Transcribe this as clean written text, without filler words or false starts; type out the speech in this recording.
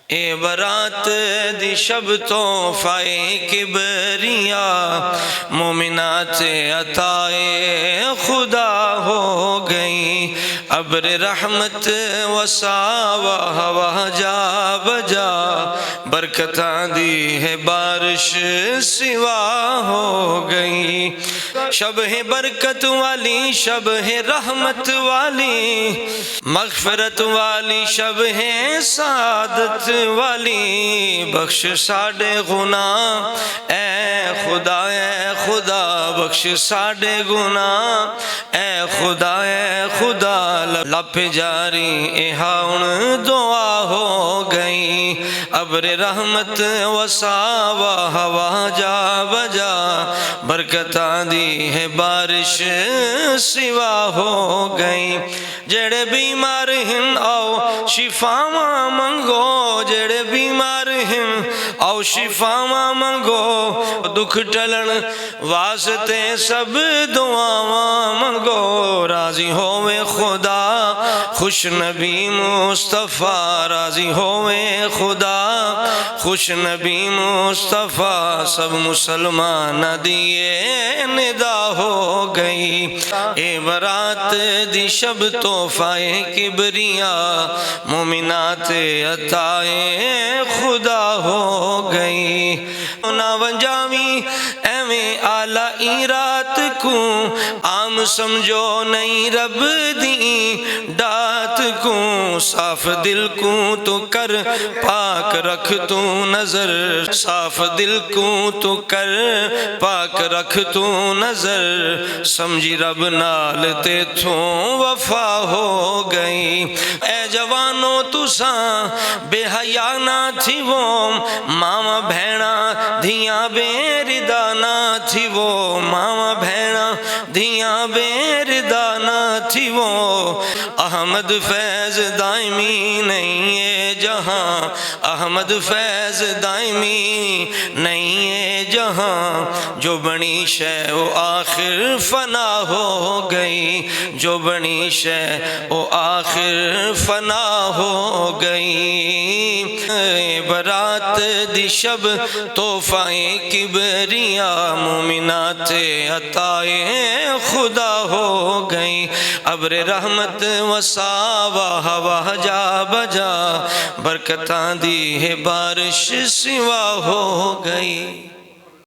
اے برات دی شب تحفہ کبریا مومنات عطائے خدا ہو گئی ابر رحمت وسا و ہوا جا بجا برکتاں دی ہے بارش سوا ہو گئی شب ہے برکت والی شب ہے رحمت والی مغفرت والی شب ہے سعادت والی بخش ساڑے گناہ اے خدا بخش ساڑے گناہ اے خدا لپ جاری اے ہاؤن دعا ہو گئی ابر رحمت وسا و ہوا جا بجا برکتاں دی ہے بارش سوا ہو گئی جڑے بیمار ہیں آؤ شفاواں منگو جڑے بیمار ہیں آؤ شفاواں منگو دکھ ٹلن واسطے سب دعاواں منگو راضی ہوئے خدا خوش نبی مصطفیٰ راضی ہوئے خدا خوش نبی مصطفیٰ سب مسلمان دیے ندا ہو گئی اے برات دی شب تحفہ کبریا مومنات عطائے خدا ہو گئی نا ونجاوی ایویں آلائی رات کو عام سمجھو نہیں رب دی ڈات کو صاف دل کو تو کر پاک رکھ تو نظر صاف دل کو تو کر پاک رکھ تو نظر سمجھی رب نال تے تھوں وفا ہو گئی اے جوانو تساں بے حیا نہ تھی وہ ماما بھینا دھیاں بے ردا نہ تھی وہ ماما بھینا دھیاں بے ردا نہ تھی وہ احمد فیض دائمی نہیں ہے جہاں احمد فیض دائمی نہیں ہے جہاں جو بنی شے وہ آخر فنا ہو گئی جو بنی شے وہ آخر فنا ہو گئی برات دی شب تحفہ کبریا مومنات عطائے خدا ہو گئی ابر رحمت وسا و ہوا جا بجا برکتاں دی ہے بارش سوا ہو گئی